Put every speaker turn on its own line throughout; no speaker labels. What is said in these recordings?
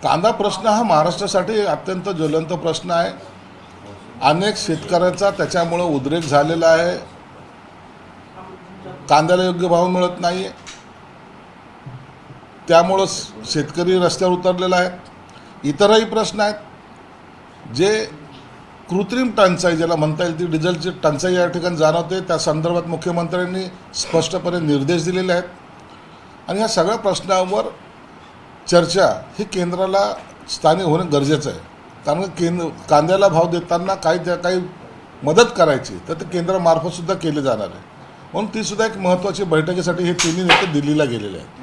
कांदा प्रश्न हा महाराष्ट्रासाठी अत्यंत ज्वलंत प्रश्न आहे. अनेक शेतकऱ्यांचा त्याच्यामुळे उद्रेक झालेला आहे. कांद्याला योग्य भाव मिळत नाही, त्यामुळं शेतकरी रस्त्यावर उतरलेला आहे. इतरही प्रश्न आहेत जे कृत्रिम टंचाई ज्याला म्हणता येईल, ती डिझेलची टंचाई या ठिकाणी जाणवते. त्या संदर्भात मुख्यमंत्र्यांनी स्पष्टपणे निर्देश दिलेले आहेत आणि ह्या सगळ्या प्रश्नावर चर्चा ही केंद्राला स्थानिक होणं गरजेचं आहे. कारण कांद्याला भाव देताना काही मदत करायची तर ते केंद्रामार्फत सुद्धा केले जाणार आहे. म्हणून ती सुद्धा एक महत्त्वाची बैठकीसाठी हे तिन्ही नेते दिल्लीला गेलेले आहेत.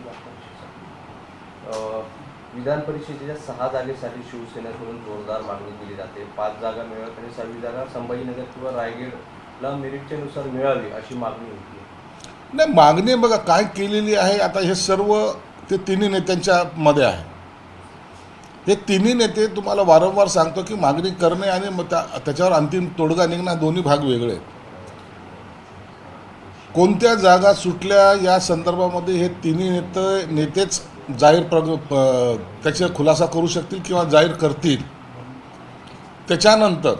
विधान परिषदेच्या 6 जागेसाठी शिवसेनेकडून जोरदार मागणी केली जाते. 5 जागा मिळत आणि 6वी जागा संभाजीनगर किंवा रायगडला मेरिटच्या नुसार मिळावी अशी मागणी होती.
नाही, मागणी बघा काय केलेली आहे. आता हे सर्व ते तिन्ही नेत्यांच्या मध्ये आहे. हे तिन्ही नेते तुम्हाला वारंवार सांगतो की मागणी करणे आणि मग त्याच्यावर अंतिम तोडगा निघणं दोन्ही भाग वेगळे आहेत. कोणत्या जागा सुटल्या या संदर्भामध्ये हे तिन्ही नेतेच जाहीर त्याचा खुलासा करू शकतील किंवा जाहीर करतील. त्याच्यानंतर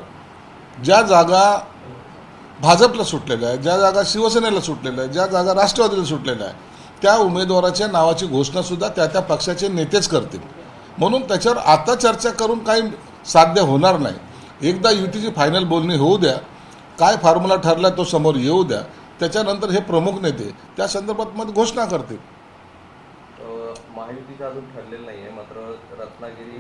ज्या जागा भाजपला सुटलेल्या आहेत, ज्या जागा शिवसेनेला सुटलेल्या आहेत, ज्या जागा राष्ट्रवादीला सुटलेल्या आहेत, त्या उमेदवाराच्या नावाची घोषणासुद्धा त्या पक्षाचे नेतेच करतील. म्हणून त्याच्यावर आता चर्चा करून काही साध्य होणार नाही. एकदा युतीची फायनल बोलणी होऊ द्या, काय फॉर्म्युला ठरला तो समोर येऊ द्या, त्याच्यानंतर हे प्रमुख नेते त्या संदर्भात मध्ये घोषणा करतील.
महायुतीचं अजून ठरलेलं नाही आहे. मात्र रत्नागिरी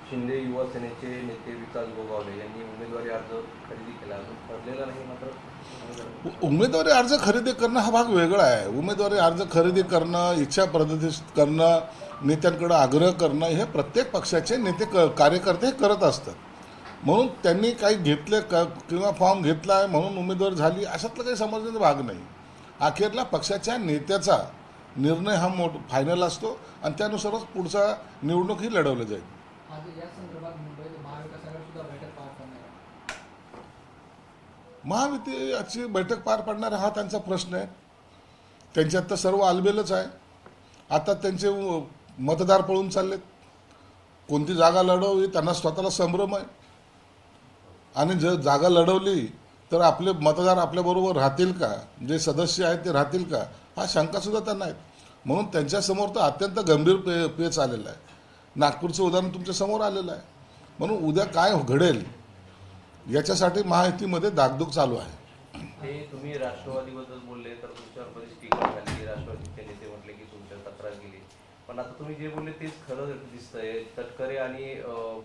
शिंदे युवा सेनेचे नेते विकास गोगावले यांनी उमेदवारी अर्ज खरेदी केला. अजून ठरलेला नाही. मात्र
उमेदवारी अर्ज खरेदी करणं हा भाग वेगळा आहे. उमेदवारी अर्ज खरेदी करणं, इच्छा प्रदर्शित करणं, नेत्यांकडे आग्रह करणं हे प्रत्येक पक्षाचे नेते कार्यकर्ते हे करत असतात. म्हणून त्यांनी काही घेतले किंवा फॉर्म घेतला आहे म्हणून उमेदवार झाली अशातला काही समजण्याचा भाग नाही. अखेरला पक्षाच्या नेत्याचा निर्णय हा फायनल असतो आणि त्यानुसारच पुढचा निवडणूकही लढवली जाईल. महायुतीची बैठक पार पाडणारा हा त्यांचा प्रश्न आहे. त्यांच्यात तर सर्व आलबेलच आहे. आता त्यांचे मतदार पळून चाललेत. कोणती जागा लढवली त्यांना स्वतःला संभ्रम आहे आणि जर जागा लढवली तर आपले मतदार आपल्याबरोबर राहतील का, जे सदस्य आहेत ते राहतील का, हा शंकासुद्धा त्यांना आहे. म्हणून त्यांच्यासमोर तर अत्यंत गंभीर पेच आलेला आहे. नागपूरचं उदाहरण तुमच्या समोर आलेलं आहे. म्हणून उद्या काय घडेल याच्यासाठी महायुतीमध्ये दागदुग चालू आहे.
ते तुम्ही राष्ट्रवादीबद्दल बोलले तर तुमच्यावर बरीच टीका झाली. राष्ट्रवादीचे नेते म्हटले की तुमच्या तक्रार गेली. पण आता तुम्ही जे बोलले तेच खरं दिसतंय. तटकरे आणि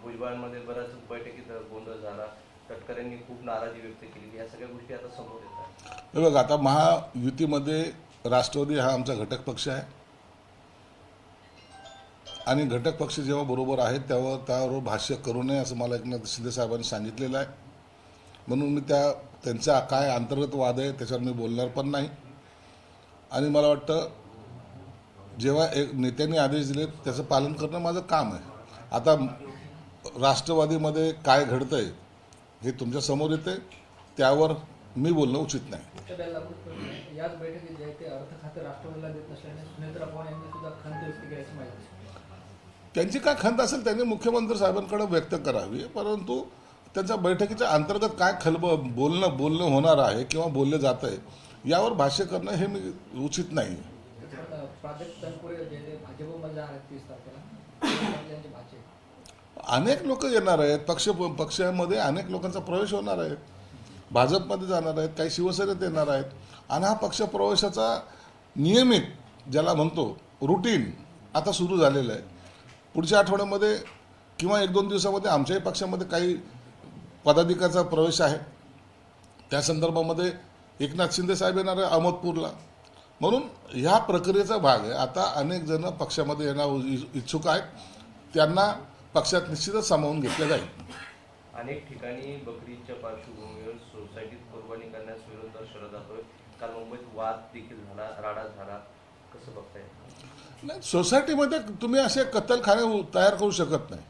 भुजबळांमध्ये बऱ्याच बैठकीत गोंधळ झाला. तटकरेंनी खूप नाराजी व्यक्त केली. या सगळ्या गोष्टी आता समोर येतात.
हे बघा, आता महायुतीमध्ये राष्ट्रवादी हा आमचा घटक पक्ष आहे आणि घटक पक्ष जेव्हा बरोबर आहेत तेव्हा त्यावर भाष्य करू नये असं मला एकनाथ शिंदे साहेबांनी सांगितलेलं आहे. म्हणून मी त्यांचा काय अंतर्गत वाद आहे त्याच्यावर मी बोलणार पण नाही. आणि मला वाटतं जेव्हा एक नेत्यांनी आदेश दिले त्याचं पालन करणं माझं काम आहे. आता राष्ट्रवादीमध्ये काय घडतंय हे तुमच्या समोर येते, त्यावर मी बोलणं उचित नाही.
याच बैठकीत जे ते अर्थ खाते राष्ट्रवादीला देत नसल्याने सुनेत्रा पवार यांनी सुद्धा खंत व्यक्त केल्याची माहिती.
त्यांची काय खंत असेल त्यांनी मुख्यमंत्री साहेबांकडे व्यक्त करावी. परंतु त्यांच्या बैठकीच्या अंतर्गत काय बोलणं होणार आहे किंवा बोलले जात आहे यावर भाष्य करणं हे मी उचित नाही. अनेक लोक येणार आहेत. पक्षामध्ये अनेक लोकांचा प्रवेश होणार आहे. भाजपमध्ये जाणार आहेत, काही शिवसेनेत येणार आहेत आणि हा पक्ष प्रवेशाचा नियमित ज्याला म्हणतो रुटीन आता सुरू झालेलं आहे. पुढच्या आठवड्यामध्ये किंवा 1-2 दिवसामध्ये आमच्याही पक्षामध्ये काही पदाधिकाऱ्याचा प्रवेश आहे. त्या संदर्भामध्ये एकनाथ शिंदे साहेब येणार आहे अहमदपूरला. म्हणून ह्या प्रक्रियेचा भाग आहे. आता अनेक जण पक्षामध्ये येणार इच्छुक आहेत. त्यांना पक्षात निश्चितच सामावून घेतलं जाईल.
अनेक ठिकाणी बकरीच्या पार्श्वभूमीवर सोसायटीत कुर्बानी करण्यास विरोध दर्शवला जातोय. काल मुंबईत वाद देखील झाला, राडा झाला. कसं बघताय?
नाही, सोसायटीमध्ये तुम्ही असे कत्तलखाने तयार करू शकत नाही.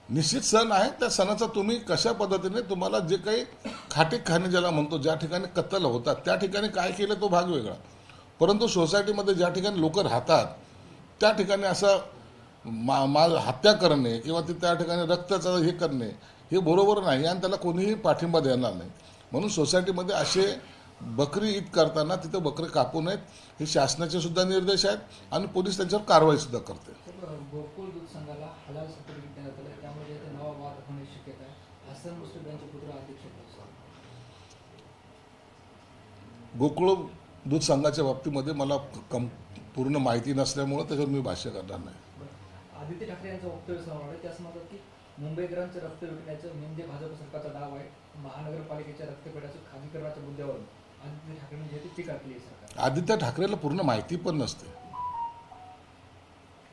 निश्चित सण आहे, त्या सणाचा तुम्ही कशा पद्धतीने तुम्हाला जे काही खाटीकखाने ज्याला म्हणतो ज्या ठिकाणी कत्तल होतात त्या ठिकाणी काय केलं तो भाग वेगळा. परंतु सोसायटीमध्ये ज्या ठिकाणी लोक राहतात त्या ठिकाणी असं हत्या करणे किंवा ते त्या ठिकाणी रक्ताचं हे करणे हे बरोबर नाही आणि त्याला कोणीही पाठिंबा देणार नाही. म्हणून सोसायटीमध्ये असे बकरी ईद करताना तिथं बकरे कापू नयेत हे शासनाचे सुद्धा निर्देश आहेत आणि पोलीस त्यांच्यावर कारवाई सुद्धा करते.
गोकुळ दूध संघाला हलाल सर्टिफिकेट देण्यात आलं, त्यामुळे ते नवा वाद होण्याची शक्यता आहे. हसन मुश्रीफ यांचे पुत्र अध्यक्ष आहेत.
गोकुळ दूध संघाच्या बाबतीमध्ये मला पूर्ण माहिती नसल्यामुळं त्याच्यावर मी भाष्य करणार नाही.
आदित्य ठाकरे यांचं वक्तव्य समोर आलं, ते असं म्हणतात की मुंबईकरांचं रक्त विकण्याचं म्हणजे भाजप सरकारचा डाव आहे. महानगरपालिकेच्या रक्तपेढ्याचं खाजगीकरणाच्या मुद्द्यावर आदित्य ठाकरेंनी जे टीका केली आहे सरकार.
आदित्य ठाकरेला पूर्ण माहिती पण नसते,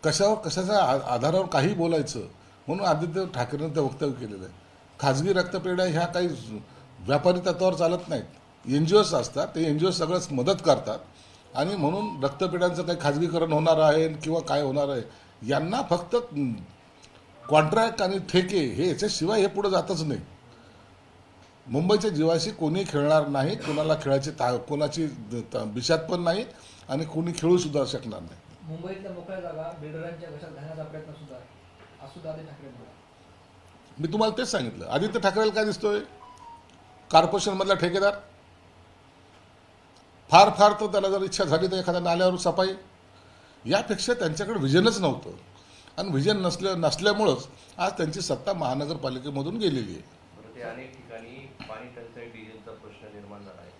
कशावर कशाच्या आधारावर काही बोलायचं, म्हणून आदित्य ठाकरेंनी ते वक्तव्य केलेलं आहे. खाजगी रक्तपेढ्या ह्या काही व्यापारी तत्वावर चालत नाहीत, NGOs असतात. ते NGOs सगळंच मदत करतात आणि म्हणून रक्तपेढ्यांचं काही खाजगीकरण होणार आहे किंवा काय होणार आहे, यांना फक्त कॉन्ट्रॅक्ट आणि ठेके हे याच्याशिवाय हे पुढे जातच नाही. मुंबईच्या जीवाशी कोणी खेळणार नाही, कोणाला खेळायची कोणाची बिशात पण नाही आणि कोणी खेळू सुद्धा शकणार नाही.
मुंबईतल्या मोकळ्या जागा बिल्डरांच्या घशात घालण्याचा प्रयत्न सुद्धा आहे, असं आदित्य ठाकरे म्हणाले.
मी तुम्हाला तेच सांगितलं. आदित्य ठाकरेला काय दिसतोय? कॉर्पोरेशन मधला ठेकेदार. फार फार तर त्याला जर इच्छा झाली तर एखाद्या नाल्यावर सफाई, यापेक्षा त्यांच्याकडे व्हिजनच नव्हतं आणि व्हिजन नसल्यामुळंच आज त्यांची सत्ता महानगरपालिकेमधून गेलेली आहे.
ते अनेक ठिकाणी पाणी टंचाई, डिझेलचा प्रश्न निर्माण झाला आहे.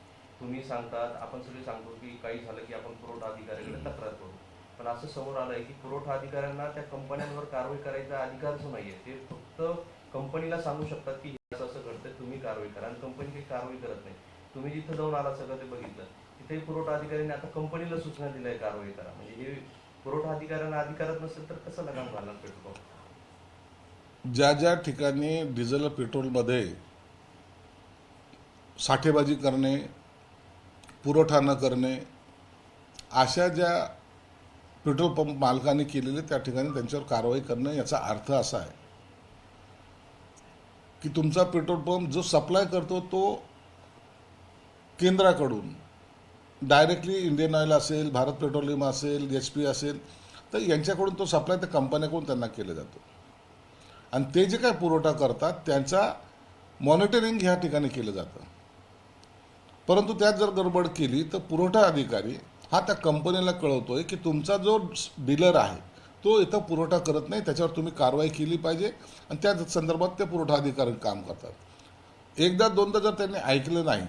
तुम्ही सांगतात, आपण सगळे सांगतो की काही झालं की आपण पुरवठा अधिकाऱ्याकडे तक्रार करू, पण असं समोर आलं आहे की पुरवठा अधिकाऱ्यांना त्या कंपन्यांवर कारवाई करायचा अधिकारच नाहीये. ते फक्त कंपनीला सांगू शकतात की असं असं घडतंय, तुम्ही कारवाई करा, आणि कंपनी काही कारवाई करत नाही. तुम्ही जिथं जाऊन आला सगळं ते बघितलं, तिथेही पुरवठा अधिकाऱ्यांनी आता कंपनीला सूचना दिल्या कारवाई करा. म्हणजे हे पुरवठा अधिकाऱ्यांना अधिकारच नसेल तर कसं लगाम घालणार पेट्रोल?
ज्या ज्या ठिकाणी डिझेल पेट्रोलमध्ये साठेबाजी करणे, पुरवठा न करणे, अशा ज्या पेट्रोल पंप मालकांनी केलेले त्या ठिकाणी त्यांच्यावर कारवाई करणं, याचा अर्थ असा आहे की तुमचा पेट्रोल पंप जो सप्लाय करतो तो केंद्राकडून डायरेक्टली इंडियन ऑइल असेल, भारत पेट्रोलियम असेल, HP असेल, तर यांच्याकडून तो सप्लाय त्या कंपन्याकडून त्यांना केला जातो आणि ते जे काय पुरवठा करतात त्यांचा मॉनिटरिंग ह्या ठिकाणी केलं जातं. परंतु त्यात जर गडबड केली तर पुरवठा अधिकारी हा त्या कंपनीला कळवतोय की तुमचा जो डीलर आहे तो इथं पुरवठा करत नाही, त्याच्यावर तुम्ही कारवाई केली पाहिजे आणि त्या संदर्भात ते पुरवठा अधिकारी काम करतात. एकदा दोनदा जर त्यांनी ऐकलं नाही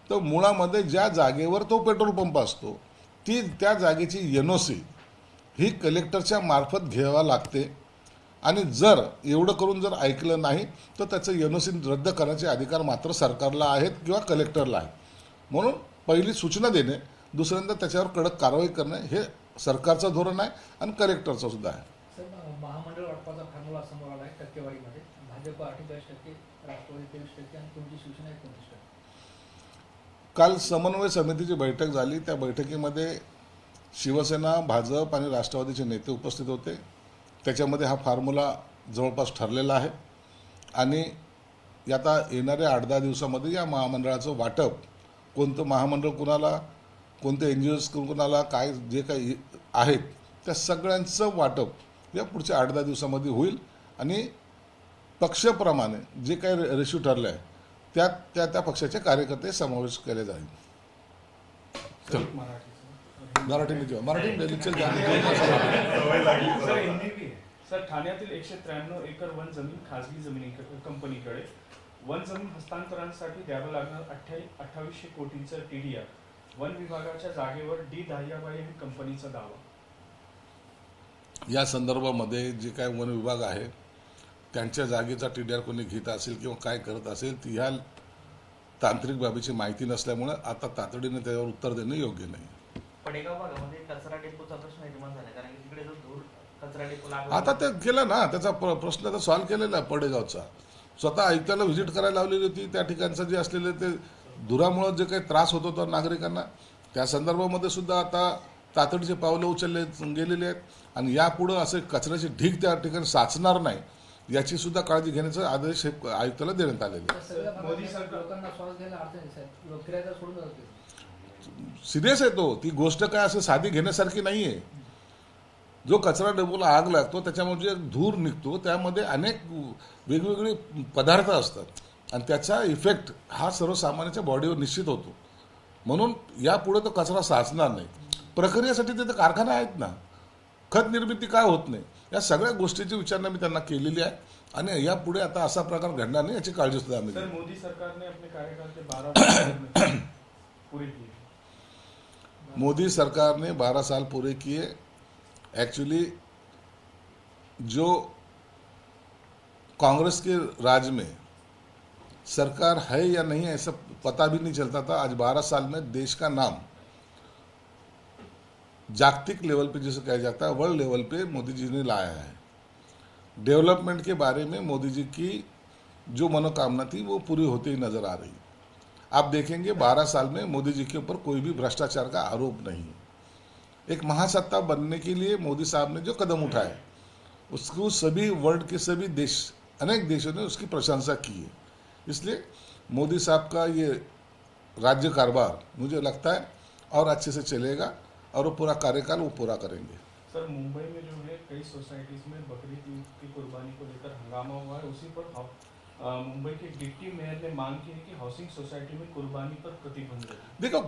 तर मुळामध्ये ज्या जागेवर तो पेट्रोल पंप असतो त्या जागेची NOC ही कलेक्टरच्या मार्फत घ्यावा लागते आणि जर एवढं करून जर ऐकलं नाही तर त्याचं NOC रद्द करण्याचे अधिकार मात्र सरकारला आहेत किंवा कलेक्टरला आहेत. म्हणून पहिली सूचना देणे, दुसऱ्यांदा त्याच्यावर कडक कारवाई करणे हे सरकारचं धोरण आहे आणि कलेक्टरचं सुद्धा आहे.
सर, महामंडळ वाटपाचा फॉर्म्युला समोर आला आहे टक्केवारीमध्ये. भाजप 48%, राष्ट्रवादी 23% आणि तुमची शिवसेना 29%.
काल समन्वय समितीची बैठक झाली. त्या बैठकीमध्ये शिवसेना, भाजप आणि राष्ट्रवादीचे नेते उपस्थित होते. त्याच्यामध्ये हा फॉर्म्युला जवळपास ठरलेला आहे आणि आता येणाऱ्या 8-10 दिवसामध्ये या महामंडळाचं वाटप, कोणतं महामंडळ कुणाला, कोणते NGOs कुणाला, काय जे काही आहेत त्या सगळ्यांचं वाटप या पुढच्या 8-10 दिवसामध्ये होईल आणि पक्षप्रमाणे जे काही रेशो ठरले आहे त्यात त्या पक्षाचे कार्यकर्ते समावेश केले जाईल.
सर, ठाण्यातील 193 एकर वन जमीन खासगी जमिनी कंपनीकडे, वन जमीन हस्तांतरणासाठी द्यावं लागणार 2800 कोटींचं TDR. वन विभागाच्या जागेवर D. दाहियाबाई हे कंपनीचा दावा.
या संदर्भामध्ये जे काय वन विभाग आहे त्यांच्या जागेचा TDR कोणी घेत असेल किंवा काय करत असेल ती ह्या तांत्रिक बाबीची माहिती नसल्यामुळे आता तातडीने त्यावर उत्तर देणं योग्य नाही.
पडेगाव भागामध्ये कचरा डेपोचा प्रश्न निर्माण झाला, कारण की तिकडे जो धूर कचरा डेपो लागला.
आता ते केलं ना, त्याचा प्रश्न तर सॉल्व्ह केलेला आहे. पडेगावचा स्वतः आयुक्ताला व्हिजिट करायला लावलेली होती. त्या ठिकाणचं जे असलेले ते धुरामुळं जे काही त्रास होत होता नागरिकांना, त्या संदर्भामध्ये सुद्धा आता तातडीचे पावलं उचलले गेलेले आहेत आणि यापुढं असे कचऱ्याची ढीग त्या ठिकाणी साचणार नाही याची सुद्धा काळजी घेण्याचा आदेश आयुक्ताला देण्यात आलेले.
मोदी सरकार लोकांना श्वास घ्यायला अडचण आहे, लोक फिरायला सोडून जातात.
सिरियस आहे तो. ती गोष्ट काय असं साधी घेण्यासारखी नाहीये. जो कचरा डबोला आग लागतो त्याच्यामध्ये जे धूर निघतो त्यामध्ये अनेक वेगवेगळे पदार्थ असतात आणि त्याचा इफेक्ट हा सर्वसामान्याच्या बॉडीवर निश्चित होतो. म्हणून यापुढे तो कचरा साचणार नाही. प्रक्रियेसाठी तिथे कारखाने आहेत ना, खत निर्मिती काय होत नाही, या सगळ्या गोष्टीची विचारणा मी त्यांना केलेली आहे आणि यापुढे आता असा प्रकार घडणार नाही याची काळजी सुद्धा आम्ही
सर
घेऊ.
मोदी सरकार ने अपने कार्यकाल के 12 वर्ष पूरे किए.
मोदी सरकार ने 12 साल पूरे किए. एक्चुअली जो कांग्रेस के राज में सरकार है या नहीं ऐसा पता भी नहीं चलता था. आज 12 साल में देश का नाम जागतिक लेवल पे जिसे कहा जाता है वर्ल्ड लेवल पे मोदी जी ने लाया है. डेवलपमेंट के बारे में मोदी जी की जो मनोकामना थी वो पूरी होती ही नजर आ रही. आप देखेंगे 12 साल में मोदी जी के ऊपर कोई भी भ्रष्टाचार का आरोप नहीं. एक महासत्ता बनने के लिए मोदी साहब ने जो कदम उठाए उसको सभी वर्ल्ड के सभी देश, अनेक देशों ने उसकी प्रशंसा की है. इसलिए मोदी साहब का ये राज्य कारभार मुझे लगता है और अच्छे से चलेगा और वो पूरा कार्यकाल वो पूरा करेंगे.
सर मुंबई में जो है कई सोसाइटीज में बकरीद ईद की कुर्बानी को लेकर हंगामा हुआ है. उसी पर मुंबई के डिप्टी मेयर ने मांग की है कि हाउसिंग सोसाइटी में कुर्बानी पर प्रतिबंध रहे.
देखो,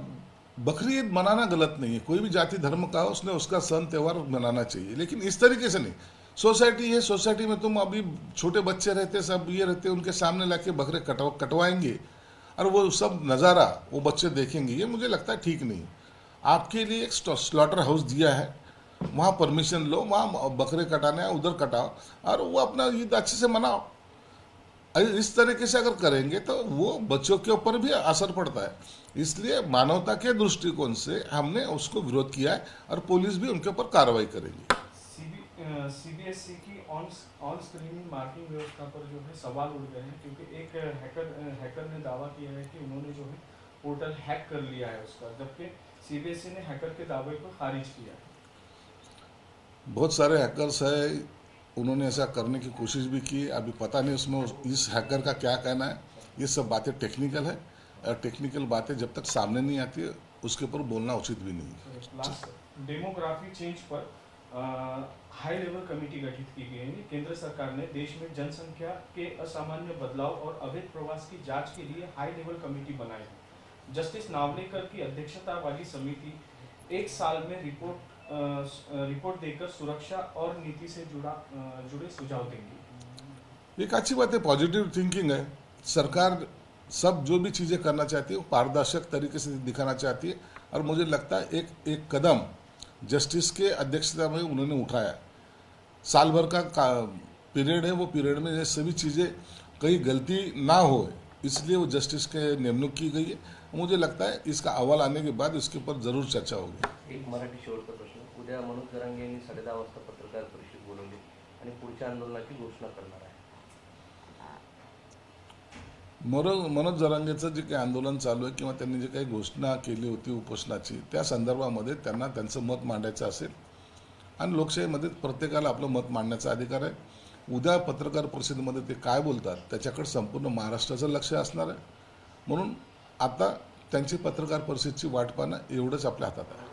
बकरी ईद मनाना गलत नहीं है. कोई भी जाति धर्म का हो उसने उसका सन त्यौहार मनाना चाहिए, लेकिन इस तरीके से नहीं. सोसाइटी है, सोसाइटी में तुम अभी छोटे बच्चे रहते, सब ये रहते, उनके सामने लाके बकरे कटवाएंगे और वो सब नज़ारा वो बच्चे देखेंगे, ये मुझे लगता है ठीक नहीं. आपके लिए एक स्लॉटर हाउस दिया है, वहाँ परमिशन लो, वहाँ बकरे कटाने हैं उधर कटाओ और वो अपना ईद अच्छे से मनाओ. इस तरीके से अगर करेंगे तो वो बच्चों के ऊपर भी असर पड़ता है. इसलिए मानवता के दृष्टिकोण से हमने उसको विरोध किया है और पुलिस भी उनके ऊपर कार्रवाई करेगी.
सीबीएसई की ऑन स्क्रीन मार्किंग व्यवस्था पर जो है सवाल उठ गए हैं, क्योंकि एक हैकर ने दावा किया है कि उन्होंने जो है पोर्टल हैक कर लिया है उसका, जबकि सीबीएसई ने हैकर के दावे को खारिज किया है.
बहुत सारे हैकर्स है, उन्होंने ऐसा करने की कोशिश भी की. अभी पता नहीं उसमें इस हैकर का क्या कहना है. ये सब बातें टेक्निकल है और टेक्निकल बातें जब तक सामने नहीं आती है उसके ऊपर बोलना उचित भी नहीं है.
लास्ट डेमोग्राफी चेंज पर हाई लेवल कमेटी गठित की गई है. केंद्र सरकार ने देश में जनसंख्या के असामान्य बदलाव और अवैध प्रवास की जांच के लिए हाई लेवल कमेटी बनाई है. जस्टिस नावलेकर की अध्यक्षता वाली समिति एक साल में रिपोर्ट देकर सुरक्षा और नीति से जुड़े सुझाव देंगी.
एक अच्छी बात है, पॉजिटिव थिंकिंग है. सरकार सब जो भी चीज़ें करना चाहती है वो पारदर्शक तरीके से दिखाना चाहती है और मुझे लगता है एक कदम जस्टिस के अध्यक्षता में उन्होंने उठाया. साल भर का पीरियड है, वो पीरियड में ये सभी चीज़ें कहीं गलती ना हो इसलिए वो जस्टिस के नियुक्त की गई है. मुझे लगता है इसका अहवाल आने के बाद इसके ऊपर जरूर चर्चा होगी.
एक मराठी शेवटचा प्रश्न. उद्या मनोज जरांगे यांनी 10:30 वाजता पत्रकार परिषद बोलवली आणि पुढच्या आंदोलनाची घोषणा करणार आहे.
मनोज जरांगेचं जे काही आंदोलन चालू आहे किंवा त्यांनी जे काही घोषणा केली होती उपोषणाची त्या संदर्भामध्ये त्यांना त्यांचं मत मांडायचं असेल आणि लोकशाहीमध्ये प्रत्येकाला आपलं मत मांडण्याचा अधिकार आहे. उद्या पत्रकार परिषदेमध्ये ते काय बोलतात त्याच्याकडे संपूर्ण महाराष्ट्राचं लक्ष असणार आहे. म्हणून आता त्यांची पत्रकार परिषदेची वाट पाहणं एवढंच आपल्या हातात आहे.